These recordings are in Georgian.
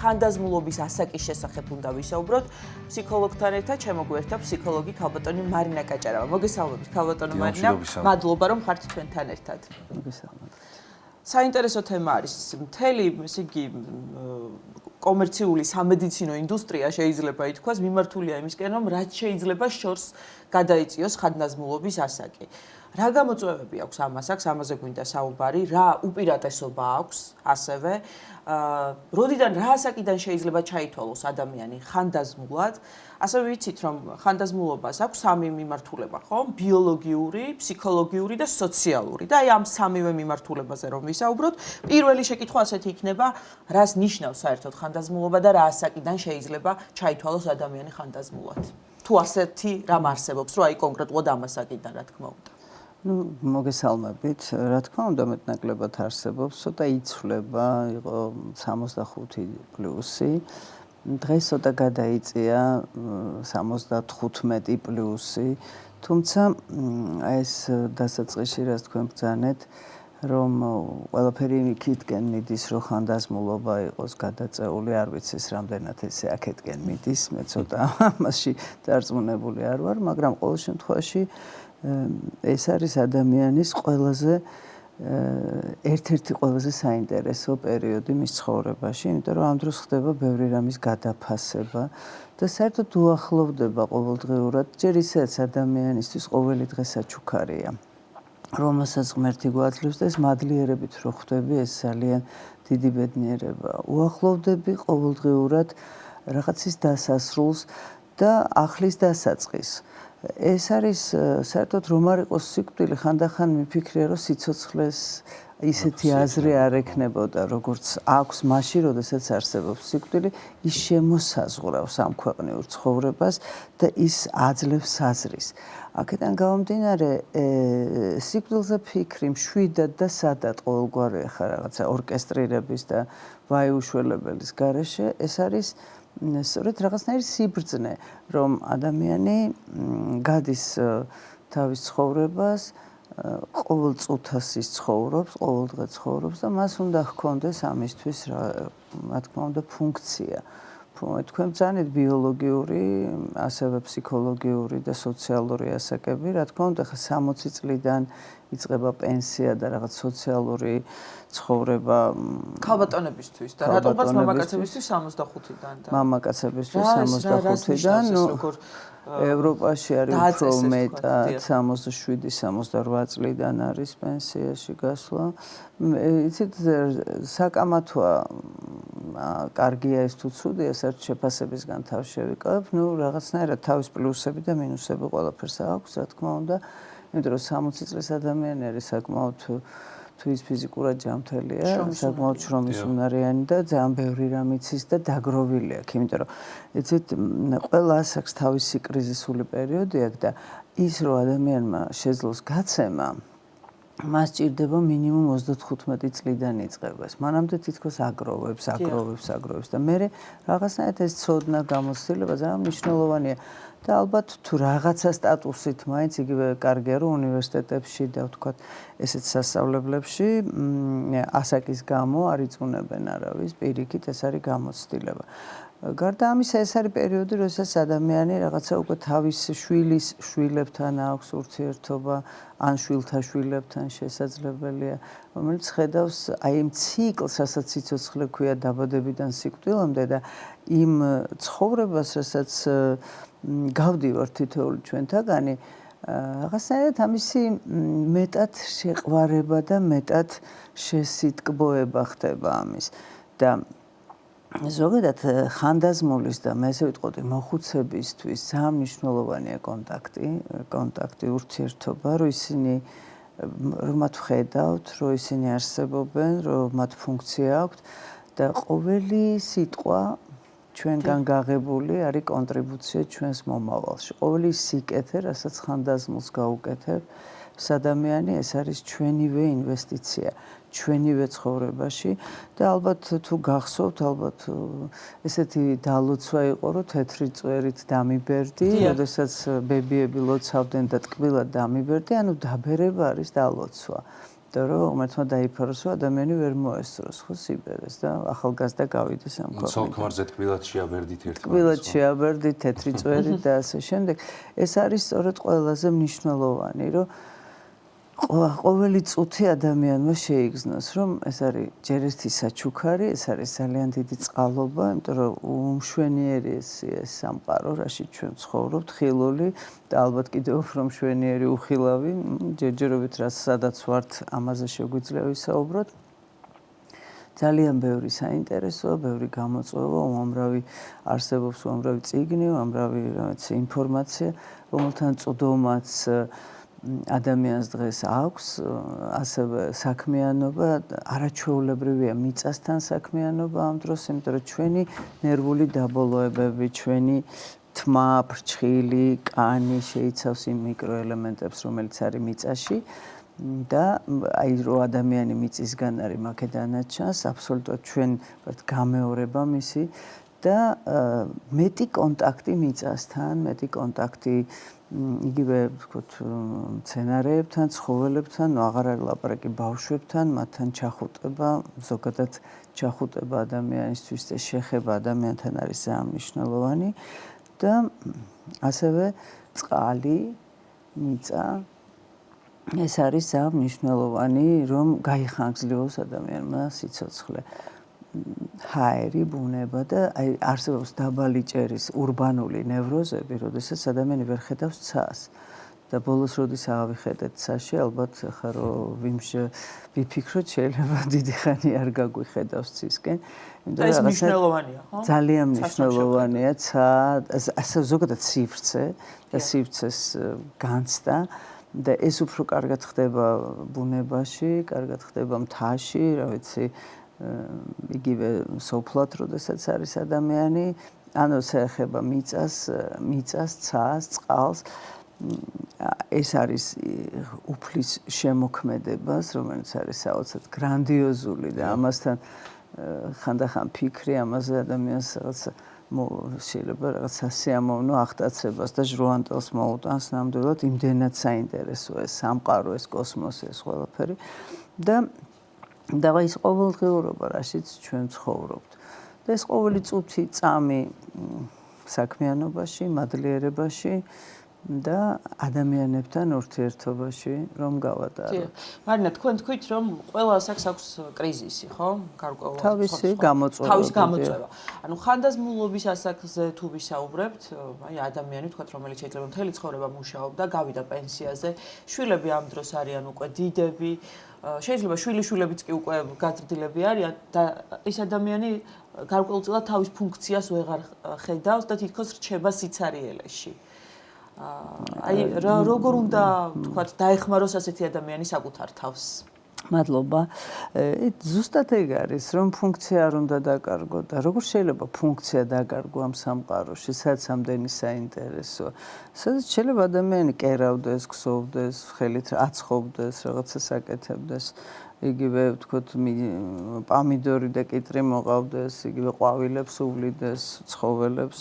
ხანდაზმულობის ასაკის შესახებ უნდა ვისაუბროთ. ფსიქოლოგთან ერთად შემოგვიერთდა ფსიქოლოგი ქალბატონი მარინა კაჭარავა. მოგესალმებით ქალბატონი მარინა. მადლობა რომ ხართ ჩვენთან ერთად. მოგესალმებით. საინტერესო თემა არის მთელი, ესე იგი, კომერციული სამედიცინო ინდუსტრია შეიძლება ითქვას მიმართულია იმისკენ, რომ რაც შეიძლება შორს გადაიწიოს ხანდაზმულობის ასაკი. რა გამოწვევები აქვს ამ ასაკს, ამაზე გვინდა საუბარი, რა უპირატესობა აქვს ასევე, როდიდან რა ასაკიდან შეიძლება ჩაითვალოს ადამიანი ხანდაზმულად, ასევე ვიცით, რომ ხანდაზმულობას აქვს სამი მიმართულება, ხო? ბიოლოგიური, ფსიქოლოგიური და სოციალური. და აი ამ სამივე მიმართულებაზე რომ ვისაუბროთ, პირველი შეკითხვა ასეთი იქნება, რას ნიშნავს საერთოდ ხანდაზმულობა და რა ასაკიდან შეიძლება ჩაითვალოს ადამიანი ხანდაზმულად. თუ ასეთი რამ არსებობს, რომ აი კონკრეტულად ამ ასაკიდან, რა თქმა უნდა. მოგესალმებით. რა თქმა უნდა, მეტნაკლებად არსებობს, ცოტა იცვლება, იყო 65 პლუსი. დღეს ცოტა გადაიწია 75 პლუსი. თუმცა ეს დასაწყისში რაც თქვენ ბრძანეთ, რომ ყველაფერი იქითკენ მიდის, რომ ხანდაზმულობა იყოს გადაწეული, არ ვიცი რამდენად ესე აქეთკენ მიდის, მე ცოტა ამაში დარწმუნებული არ ვარ, მაგრამ ყოველ შემთხვევაში ეს არის ადამიანის ყველაზე ერთ-ერთი ყველაზე საინტერესო პერიოდი მის ცხოვრებაში, იმიტომ რომ ამ დროს ხდება ბევრი რამის გადაფასება და საერთოდ უახლოვდება ყოველდღიურად, ჯერ ისედაც ადამიანისთვის ყოველი დღე საჩუქარია, რომელსაც ღმერთი გვაძლევს და ეს მადლიერებით რო ხვდები, ეს ძალიან დიდი ბედნიერება. უახლოვდები ყოველდღიურად რაღაცის დასასრულს და ახლის დასაწყისს. ეს არის საერთოდ რომ არ იყოს სიკვდილი, ხანდახან მიფიქრია, რომ სიცოცხლეს ისეთი აზრი არ ექნებოდა, როგორც აქვს მაშინ, როდესაც არსებობს სიკვდილი, ის შემოსაზღვრავს ამ ქვეყნიურ ცხოვრებას და ის აძლევს აზრის. აქედან გამომდინარე, სიკვდილზე ფიქრი მშვიდად და სადად ყოველგვარი ახლა რაღაცა ორკესტრირების და ვაიუშველებელის გარეშე, ეს არის სწორედ რაღაცნაირი სიბრძნე, რომ ადამიანი გადის თავის ცხოვრებას, ყოველ წუთას ის ცხოვრობს, ყოველ დღე ცხოვრობს და მას უნდა ჰქონდეს ამისთვის, რა თქმა უნდა, ფუნქცია. თქვენ ბრძანეთ ბიოლოგიური, ასევე ფსიქოლოგიური და სოციალური ასაკები, რა თქმა უნდა, 60 წლიდან იწყება პენსია და რაღაც სოციალური ცხოვრება ქალბატონებისთვის და რატომღაც მამაკაცებისთვის 65-დან და მამაკაცებისთვის 65-დან, ევროპაში არის უფრო მეტად 67-68 წლიდან არის პენსიაში გასვლა. იცით, საკამათოა კარგია ეს თუ ცუდია, საერთოდ შეფასებისგან თავს შევიკავებ, რაღაცნაირად თავის პლუსები და მინუსები ყველაფერს აქვს, რა თქმა უნდა, იმიტომ რომ 60 წლის ადამიანი არის საკმაოდ თუ ის ფიზიკურად ჯანმრთელია, საკმაოდ შრომისუნარიანი და ძალიან ბევრი რამ იცის და დაგროვილი აქვს, იმიტომ რომ იცით, ყველა ასაკს თავისი კრიზისული პერიოდი აქვს და ის რომ ადამიანმა შეძლოს გაცემა, მას ჭირდება მინიმუმ 35 წლიდან იწყებას. მანამდე თითქოს აგროვებს და მე რაღაცნაირად ეს ცოდნა გამოცდილება ძალიან მნიშვნელოვანია. და ალბათ თუ რაღაცა სტატუსით მაინც იგივე კარგია რომ უნივერსიტეტებში და ვთქვათ ესეთ სასწავლებლებში ასაკის გამო არ იწუნებენ არავის, პირიქით ეს არის გამოცდილება. გარდა ამისა, ეს არის პერიოდი, როდესაც ადამიანი რაღაცა უკვე თავის შვილებთან აქვს ურთიერთობა, ან შვილთა შვილებთან შესაძლებელია, რომელიც ხედავს აი იმ ციკლს, რასაც სიცოცხლე ქვია დაბადებიდან სიკვდილამდე და იმ ცხოვრებას, რასაც გავდივართ თითოეული ჩვენთაგანი, რაღაცნაირად ამისი მეტად შეყვარება და მეტად შესიტკბოება ხდება ამის. და ზოგადად ხანდაზმულის და მე ესე ვიტყოდი მოხუცებისთვის ძალიან მნიშვნელოვანია კონტაქტი, ურთიერთობა, რომ მათ ვხედავთ, რომ ისინი არსებობენ, რომ მათ ფუნქცია აქვთ და ყოველი სიტყვა ჩვენგან გაღებული არის კონტრიბუცია ჩვენს მომავალში. ყოველი სიკეთე, რასაც ხანდაზმულს გაუკეთებ, ადამიანი ეს არის ჩვენივე ინვესტიცია. ჩვენივე ცხოვრებაში და ალბათ თუ გახსოვთ, ალბათ ესეთი დალოცვა იყო, რომ თეთრი წვერით დამიბერდი, როდესაც ბებიები ლოცავდნენ და ტკბილად დამიბერდი, ანუ დაბერება არის დალოცვა. იმიტომ რომ ღმერთმა დაიფაროს, რომ ადამიანი ვერ მოესწროს ხო სიბერეს და ახალგაზრდა გავიდეს ამ ქვეყნიდან. ცოლ-ქმარზე თბილად შეაბერდით ერთმანეთს. თბილად შეაბერდით, თეთრი წვერი და ასე შემდეგ. ეს არის სწორედ ყველაზე მნიშვნელოვანი, რომ ყოველი წუთი ადამიანმა შეიგრძნოს, რომ ეს არის ჯერ ერთი საჩუქარი, ეს არის ძალიან დიდი წყალობა, იმიტომ რომ უმშვენიერი ეს სამყარო, რაშიც ჩვენ ცხოვრობთ, ხილული და ალბათ კიდევ უფრო მშვენიერი უხილავი, ჯერჯერობით რაც სადაც ვართ, ამაზე შეგვიძლია ვისაუბროთ. ძალიან ბევრი საინტერესოა, ბევრი გამოწვევა, უამრავი არსებობს, უამრავი წიგნი, უამრავი რაღაც ინფორმაცია, რომელთან წვდომაც ადამიანს დღეს აქვს, ასევე საქმიანობა, არაჩვეულებრივია მიწასთან საქმიანობა ამ დროს, იმიტომ რომ ჩვენი ნერვული დაბოლოებები, ჩვენი თმა, ფრჩხილი, კანი შეიცავს იმ მიკროელემენტებს, რომელიც არის მიწაში და აი რო ადამიანი მიწისგან არის მაგედანაც ჩანს, აბსოლუტურად ჩვენ გამეორება მისი და მეტი კონტაქტი მიწასთან, მეტი კონტაქტი იგივე ვთქვათ მცენარეებთან, ცხოველებთან, აღარ არის ლაპარაკი ბავშვებთან, მათთან ჩახუტება, ზოგადად ჩახუტება ადამიანისთვის და შეხება ადამიანთან არის ძალიან მნიშვნელოვანი და ასევე წყალი, მიწა ეს არის ძალიან მნიშვნელოვანი, რომ გაიხანგრძლივოს ადამიანმა სიცოცხლე. ჰაერი, ბუნება და აი არსებობს დაბალი ჭერის ურბანული ნევროზები, როდესაც ადამიანი ვერ ხედავს ცას. და ბოლოს როდის ავიხედეთ ცაში, ალბათ ხა რომ ვიფიქროთ, შეიძლება დიდი ხანი არ გაგვიხედავს ცისკენ. იმიტომ რომ ეს მნიშვნელოვანია, ხო? ძალიან მნიშვნელოვანია ცა, ასე ზოგადად სივრცე და სივრცეს განცდა და ეს უფრო კარგად ხდება ბუნებაში, კარგად ხდება მთაში, რა ვიცი, იგივე სოფლად, როდესაც არის ადამიანი, ანუ შეეხება მიწას, ცას, წყალს. ეს არის უფლის შემოქმედებას, რომელიც არის საოცრად გრანდიოზული და ამასთან ხანდახან ფიქრი ამაზე ადამიანს რაღაცა შეიძლება რაღაც სასიამოვნო აღტაცებას და ჟრუანტელს მოუტანს ნამდვილად იმდენად საინტერესოა ეს სამყარო, ეს კოსმოსი, ეს ყველაფერი და ის ყოველდღიურობა, რაშიც ჩვენ ცხოვრობთ. და ეს ყოველი წუთი წამი საქმიანობაში, მადლიერებაში და ადამიანებთან ურთიერთობაში რომ გავატარო. მარინა, თქვენ თქვით, რომ ყველა ასაკს აქვს კრიზისი, ხო? გარკვეულ თავისი გამოწვევა. თავის გამოწვევა. ანუ ხანდაზმულობის ასაკზე თუ ვისაუბრებთ, აი ადამიანი თქვათ, რომელიც შეიძლება მთელი ცხოვრება მუშაობდა, გავიდა პენსიაზე, შვილები ამ დროს არიან უკვე დიდები, შეიძლება შვილიშვილებიც კი უკვე გაზრდილები არიან და ეს ადამიანი გარკვეულწილად თავის ფუნქციას ვეღარ ხედავს და თითქოს რჩება სიცარიელეში. აი როგორ უნდა თქვათ დაეხმაროს ასეთი ადამიანი საკუთარ თავს? მადლობა. ზუსტად ეგ არის, რომ ფუნქცია არ უნდა დაკარგო და როგორ შეიძლება ფუნქცია დაკარგო ამ სამყაროში, სადაც ამდენი საინტერესოა. სადაც შეიძლება ადამიანი კერავდეს, ქსოვდეს, ხელით აცხობდეს, რაღაცას აკეთებდეს. იგივე ვთქვათ, პამიდორი და კიტრი მოყავდეს, იგივე ყვავილებს უვლიდეს, ცხოველებს,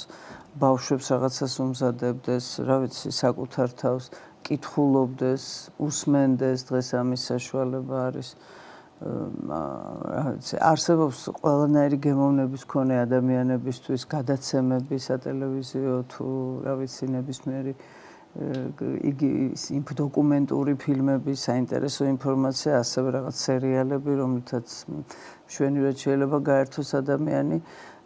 ბავშვებს რაღაცას უმზადებდეს, რა ვიცი, საკუთარ თავს კითხულობდეს, უსმენდეს, დღეს ამის საშუალება არის. რა ვიცი, არსებობს ყველანაირი გემოვნების მქონე ადამიანებისთვის გადაცემები სატელევიზიო თუ რა ვიცი, ნებისმიერი იგი დოკუმენტური ფილმები, საინტერესო ინფორმაცია, ასევე რაღაც სერიალები, რომლითაც მშვენივრად შეიძლება გაერთოს ადამიანი.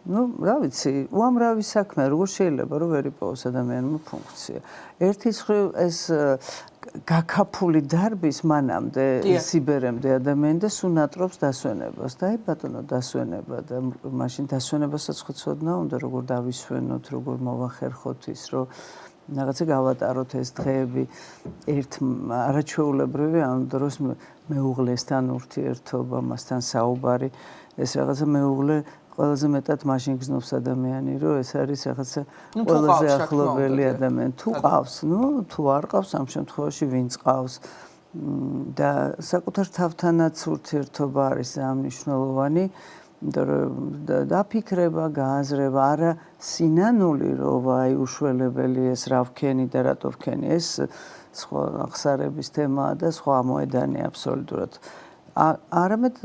Ну, რა ვიცი, უამრავი საქმე, როგორ შეიძლება რომ ვერ იპოვოს ადამიანმა ფუნქცია. ერთის მხრივ ეს გაქაფული დარბის მანამდე სიბერემდე ადამიანი და სუნატრობს დასვენებას და აი ბატონო დასვენება და მაშინ დასვენებასაც ხო ცოდნა უნდა როგორ დავისვენოთ, როგორ მოვახერხოთ ის, რომ რაღაცა გავატაროთ ეს დღეები ერთ არაჩვეულებრივი ამ დროს მეუღლესთან ურთიერთობა, მასთან საუბარი, ეს რაღაცა მეუღლე ყველაზე მეტად მაშინ გზნობს ადამიანი, რომ ეს არის რაღაცა ყველაზე ახლობელი ადამიანი. თუ ყავს, თუ არ ყავს, ამ შემთხვევაში ვინც ყავს და საკუთარ თავთანაც ურთიერთობა არის ძალიან მნიშვნელოვანი დაფიქრება, გააზრება, არა სინანული, რომ აი უშველებელი ეს რა ვქენი და რატო ვქენი, ეს სხვა აღსარების თემაა და სხვა მოედანი აბსოლუტურად. არამედ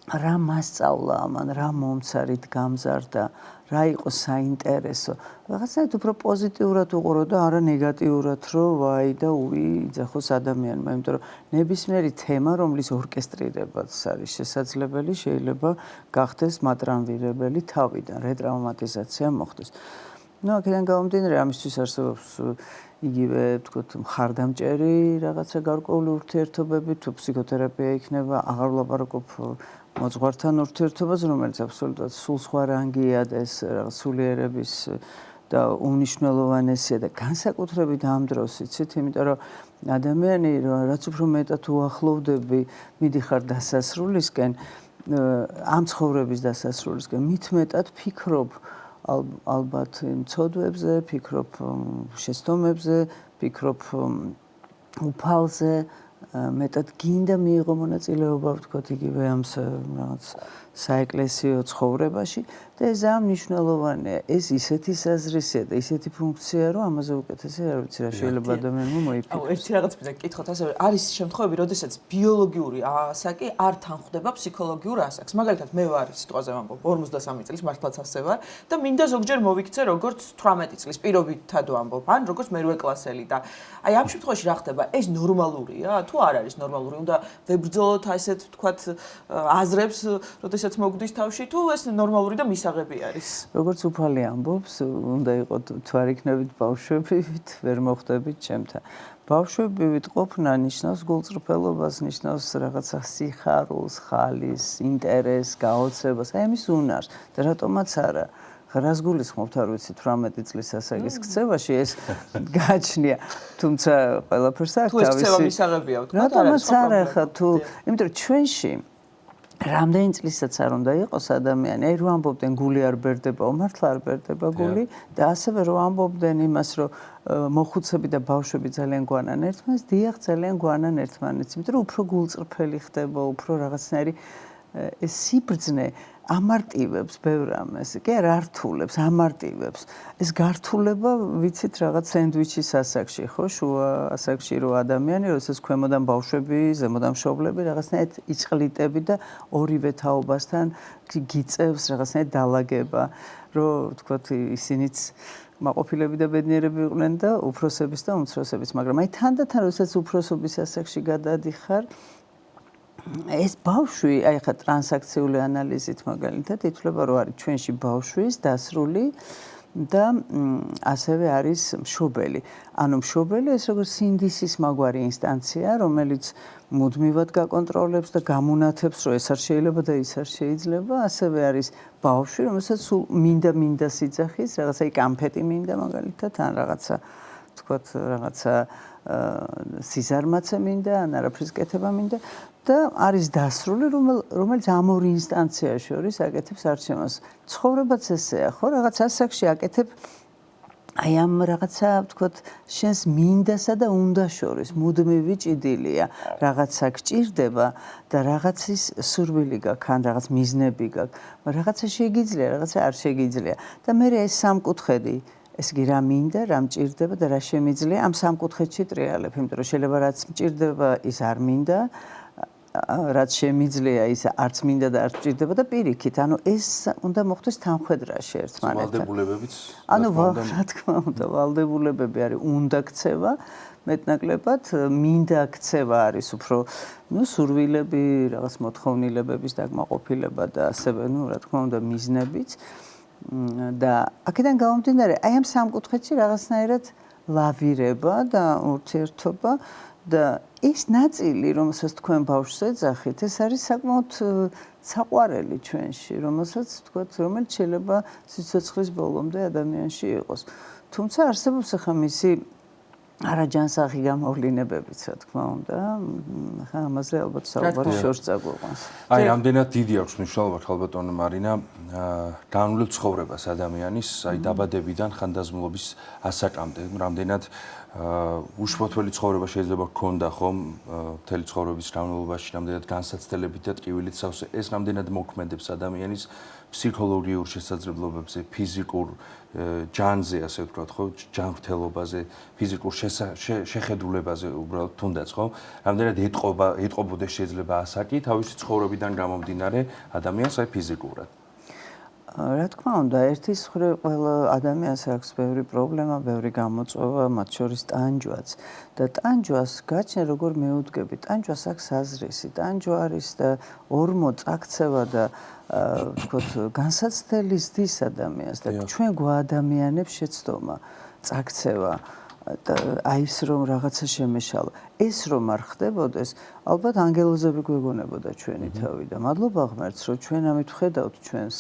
რა მასწავლა ამან, რა მომცარით გამზარდა, რა იყო საინტერესო. რაღაცნაირად უფრო პოზიტიურად უყურო და არა ნეგატიურად, რომ ვაი და უი იძახოს ადამიანმა, იმიტომ რომ ნებისმიერი თემა, რომლის ორკესტრირებაც არის შესაძლებელი, შეიძლება გახდეს მატრანვირებელი თავიდან, რეტრაუმატიზაცია მოხდეს. აქედან გამომდინარე, ამისთვის არსებობს იგივე, ვთქვათ, მხარდამჭერი რაღაცა გარკვეული ურთიერთობები, თუ ფსიქოთერაპია იქნება, აღარ ვლაპარაკობ მოძღვართან ურთიერთობას, რომელიც აბსოლუტურად სულ სხვა რანგია და ეს სულიერების და უნიშნელოვანესია და განსაკუთრებით ამ დროს, იცით, იმიტომ რომ ადამიანი რაც უფრო მეტად უახლოვდები, მიდიხარ დასასრულისკენ, ამ ცხოვრების დასასრულისკენ, მით მეტად ფიქრობ ალბათ ცოდვებზე, ფიქრობ შეცდომებზე, ფიქრობ უფალზე, მეტად გინდა მიიღო მონაწილეობა, ვთქვათ, იგივე ამ რაღაც საეკლესიო ცხოვრებაში და ეს ამ მნიშვნელოვანია. ეს ისეთი საზრისია და ისეთი ფუნქცია, რომ ამაზე უკეთესი არ ვიცი რა შეიძლება ადამიანმა მოიფიქროს. ერთი რაღაც მინდა გკითხოთ, ასევე არის შემთხვევები, როდესაც ბიოლოგიური ასაკი არ თანხვდება ფსიქოლოგიურ ასაკს. მაგალითად, მე ვარ სიტყვაზე ვამბობ 53 წლის, მართლაც ასე ვარ და მინდა ზოგჯერ მოვიქცე როგორც 18 წლის პირობითად ვამბობ, ან როგორც მერვე კლასელი და აი ამ შემთხვევაში რა ხდება? ეს ნორმალურია? თუ არ არის ნორმალური, უნდა ვებრძოლოთ ასეთ ვთქვათ აზრებს, როდესაც მოგდის თავში, თუ ეს ნორმალური და მისაღები არის. როგორც უფალი ამბობს, უნდა იყოთ თუ არ იქნებით ბავშვებით, ვერ მოხვდებით ჩემთან. ბავშვები ვიტყობნა ნიშნავს გულწრფელობას, ნიშნავს რაღაცა სიხარულს, ხალის, ინტერესს, გაოცებას, აი ამის უნარს და რატომაც არა. რას გულისხმობთ, არ ვიცი, 18 წლის ასაკის ქცევაში ეს გააჩნია, თუმცა ყველაფერს აქვს თავისი. თუ ეს ქცევა მისაღებია, ვთქვათ, რატომაც არა ხა თუ, იმიტომ რომ ჩვენში რამდენი წლისაც არ უნდა იყოს ადამიანი, აი რო ამბობდნენ გული არ ბერდება, მართლა არ ბერდება გული და ასევე რო ამბობდნენ იმას, რომ მოხუცები და ბავშვები ძალიან გვანან ერთმანეთს, დიახ, ძალიან გვანან ერთმანეთს, იმიტომ რომ უფრო გულწრფელი ხდება, უფრო რაღაცნაირი ეს სიბრძნე ამარტივებს ბევრ ამას, კი არა ართულებს, ამარტივებს. ეს გართულება ვიცით რაღაც სენდვიჩის ასაკში, ხო, შუა ასაკში რო ადამიანი, როდესაც ქვემოდან ბავშვები, ზემოდან მშობლები რაღაცნაირად იწყლიტები და ორივე თაობასთან გიწევს რაღაცნაირად დალაგება, რომ თქვათ ისინიც მაყოფილები და ბედნიერები იყვნენ და უფროსების და უმცროსების, მაგრამ აი თანდათან როდესაც უფროსობის ასაკში გადადიხარ, ეს ბავშვი, აი ხა ტრანსაქციული ანალიზით მაგალითად ითვლება, რომ არის ჩვენში ბავშვის დასრული და ასევე არის მშობელი. ანუ მშობელი ეს როგორც სინდისის მაგვარი ინსტანცია, რომელიც მუდმივად გაკონტროლებს და გამუნათებს, რომ ეს არ შეიძლება და ის არ შეიძლება, ასევე არის ბავშვი, რომელსაც სულ მინდა სიძახის, რაღაცა კამფეტი მინდა მაგალითად, ან რაღაცა თქვათ რაღაცა სიზარმაცე მინდა, ან არაფრის კეთება მინდა. და არის დასრული, რომელიც ამ ორი ინსტანცია შორის აკეთებს არჩევანს. ცხოვრებაც ესეა, ხო, რაღაც ასაკში აკეთებ აი ამ რაღაცა, ვთქვათ, შენს მინდასა და უნდა შორის მუდმივი ჭიდილია, რაღაცა გჭირდება და რაღაცის სურვილი გაქვს, ან რაღაც მიზნები გაქვს, რაღაცა შეგიძლია, რაღაცა არ შეგიძლია. და მე ეს სამკუთხედი ეს კი რა მინდა, რა მჭირდება და რა შემიძლია, ამ სამკუთხედში ტრიალებ, იმიტომ რომ შეიძლება რაც მჭირდება, ის არ მინდა. რაც შემიძლია ის არც მინდა და არც მჭირდება და პირიქით, ანუ ეს უნდა მოხდეს თანხვედრაში ერთმანეთთან. ვალდებულებებიც. ანუ რა თქმა უნდა, ვალდებულებები არის უნდა ქცევა, მეტნაკლებად მინდა ქცევა არის უფრო, სურვილები, რაღაც მოთხოვნილებების დაკმაყოფილება და ასევე, რა თქმა უნდა, მიზნებიც. და აქედან გამომდინარე, აი ამ სამკუთხედში რაღაცნაირად ლავირება და ურთიერთობა და ის ნაწილი, რომელსაც თქვენ ბავშვს ეძახით, ეს არის საკმაოდ საყვარელი ჩვენში, რომელსაც თქვათ, რომელიც შეიძლება სიცოცხლის ბოლომდე ადამიანში იყოს. თუმცა არსებობს ახლა მისი არაჯანსაღი გამოვლინებებიც, რა თქმა უნდა, ხა ამაზე ალბათ საუბარი შორს წაგვიყვანს. აი, რამდენად დიდი აქვს მნიშვნელობა ხალბატონ მარინა განვლილ ცხოვრებას ადამიანის, აი დაბადებიდან ხანდაზმულობის ასაკამდე, რამდენად უშუალოდ ცხოვრება შეიძლება გქონდა ხომ მთელი ცხოვრების განმავლობაში, რამდენად განსაცდელებით და ტკივილით სავსე ეს რამდენად მოქმედებს ადამიანის ფსიქოლოგიურ შესაძლებლობებზე, ფიზიკურ ჯანზე, ასე ვთქვათ, ხო, ჯანმრთელობაზე, ფიზიკურ შეხედულებაზე უბრალოდ თუნდაც, ხო? რამდენად ეტყობოდეს შეიძლება ასაკი თავისი ცხოვრებიდან გამომდინარე ადამიანს აი ფიზიკურად. რა თქმა უნდა, ერთის მხრივ ყველა ადამიანს აქვს ბევრი პრობლემა, ბევრი გამოწვევა, მათ შორის ტანჯვაც. და ტანჯვას გაჩენ როგორ მეუდგები, ტანჯვას აქვს აზრისი, ტანჯვა არის და ორმო წაქცევა და ვთქვათ, განსაცდელი ზდის ადამიანს და ჩვენ გვაადამიანებს შეცდომა, წაქცევა და აი ეს რომ რაღაცა შემეშალა. ეს რომ არ ხდებოდეს, ალბათ ანგელოზები გვეგონებოდა ჩვენი თავი და მადლობა ღმერთს, რომ ჩვენ ამით ვხედავთ ჩვენს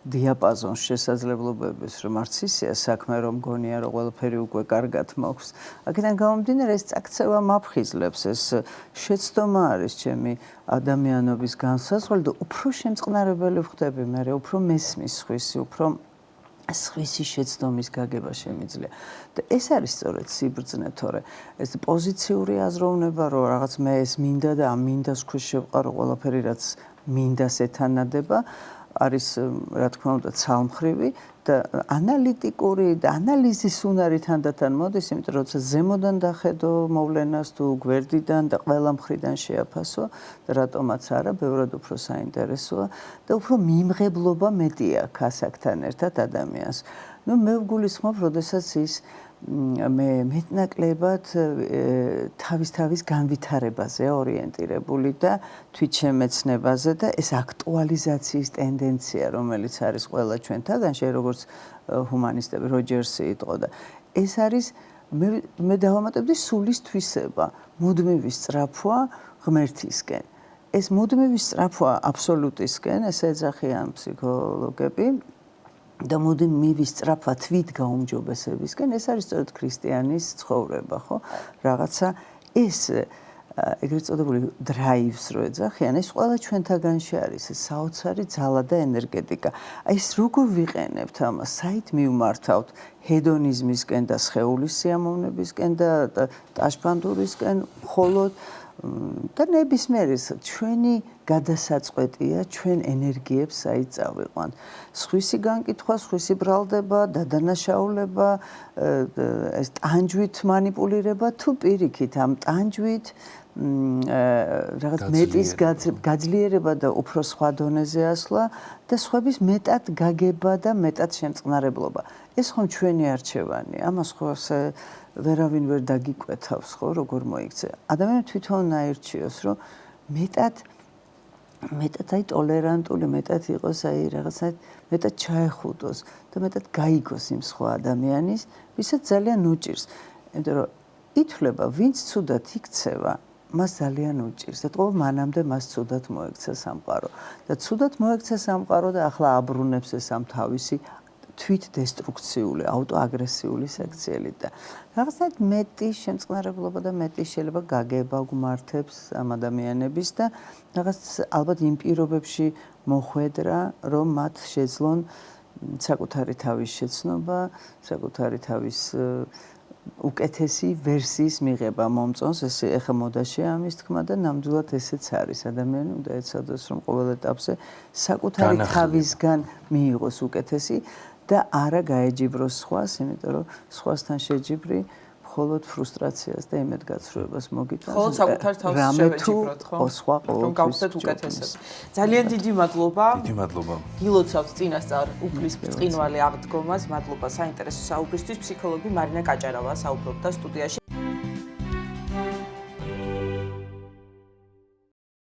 დიაპაზონს შესაძლებლობების, რომ არც ისეა საქმე, რომ გონია, რომ ყველაფერი უკვე კარგად მოქვს. აქედან გამომდინარე, ეს წაქცევა მაფხიზლებს, ეს შეცდომა არის ჩემი ადამიანობის განსაზღვრელი და უფრო შემწყნარებელი ვხდები მე, უფრო მესმის სხვისი, უფრო სხვისი შეცდომის გაგება შემიძლია. და ეს არის სწორედ სიბრძნე, თორე ეს პოზიციური აზროვნება, რომ რაღაც მე ეს მინდა და ამ მინდას ქვეშ შევყარო ყველაფერი, რაც მინდას ეთანადება, არის რა თქმა უნდა ცალმხრივი და ანალიტიკური და ანალიზის უნარი თანდათან მოდის, იმიტომ რომ როცა ზემოდან დახედო მოვლენას თუ გვერდიდან და ყველა მხრიდან შეაფასო და რატომაც არა, ბევრად უფრო საინტერესოა და უფრო მიმღებლობა მეტი აქვს ასაკთან ერთად ადამიანს. ნუ მე ვგულისხმობ, როდესაც ის მე მეტნაკლებად თავის განვითარებაზე ორიენტირებული და თვითშემეცნებაზე და ეს აქტუალიზაციის ტენდენცია, რომელიც არის ყველა ჩვენთაგანში, როგორც ჰუმანისტები როჯერსი იტყო და ეს არის მე დავამატებდი სულის თვისება, მუდმივი სწრაფვა ღმერთისკენ. ეს მუდმივი სწრაფვა აბსოლუტისკენ, ეს ეძახიან ფსიქოლოგები. და მუდმივი სწრაფვა თვით გაუმჯობესებისკენ, ეს არის სწორედ ქრისტიანის ცხოვრება, ხო? რაღაცა ეს ეგრეთ წოდებული დრაივს რო ეძახიან, ეს ყველა ჩვენთაგანში არის, ეს საოცარი ძალა და ენერგეტიკა. აი ეს როგორ ვიყენებთ ამას, საით მივმართავთ ჰედონიზმისკენ და სხეულის სიამოვნებისკენ და ტაშფანდურისკენ, მხოლოდ და ნებისმიერი ჩვენი გადასაწყვეტია ჩვენ ენერგიებს საით წავიყვანთ. სხვისი განკითხვა, სხვისი ბრალდება, დადანაშაულება, ეს ტანჯვით მანიპულირება თუ პირიქით ამ ტანჯვით რაღაც მეტის გაძლიერება და უფრო სხვა დონეზე ასვლა და სხვების მეტად გაგება და მეტად შემწყნარებლობა. ეს ხომ ჩვენი არჩევანია. ამას ხო ვერავინ ვერ დაგიკვეთავს, ხო, როგორ მოიქცე. ადამიანი თვითონ აირჩიოს, რომ მეტად აი ტოლერანტული, მეტად იყოს აი რაღაცა მეტად ჩაეხუტოს და მეტად გაიგოს იმ სხვა ადამიანის, ვისაც ძალიან უჭირს. იმიტომ რომ ითვლება, ვინც ცუდად იქცევა, მას ძალიან უჭირს. და ყოველ მანამდე მას ცუდად მოექცა სამყარო. და ცუდად მოექცა სამყარო და ახლა აბრუნებს ეს ამ თავისი თვით დესტრუქციული, აუტოაგრესიული საქციელით და რაღაცნაირად მეტი შემწყნარებლობა და მეტი შეიძლება გაგება გვმართებს ამ ადამიანების და რაღაც ალბათ იმ პირობებში მოხვედრა, რომ მათ შეძლონ საკუთარი თავის შეცნობა, საკუთარი თავის უკეთესი ვერსიის მიღება მომწონს, ეს ეხა მოდაშია ამის თქმა და ნამდვილად ესეც არის. ადამიანი უნდა ეცადოს, რომ ყოველ ეტაპზე საკუთარი თავისგან მიიღოს უკეთესი და არა გაეჯიბროს სხვას, იმიტომ რომ სხვასთან შეჯიბრი მხოლოდ ფრუსტრაციას და იმედგაცრუებას მოგიტანს. მხოლოდ საკუთარ თავს შევეჯიბროთ, ხო? სხვა რომ გავხდეთ უკეთესად. ძალიან დიდი მადლობა. დიდი მადლობა. გილოცავთ წინასწარ უფლის ბრწყინვალე აღდგომას. მადლობა საინტერესო საუბრისთვის. ფსიქოლოგი მარინა კაჭარავა საუბრობდა სტუდიაში.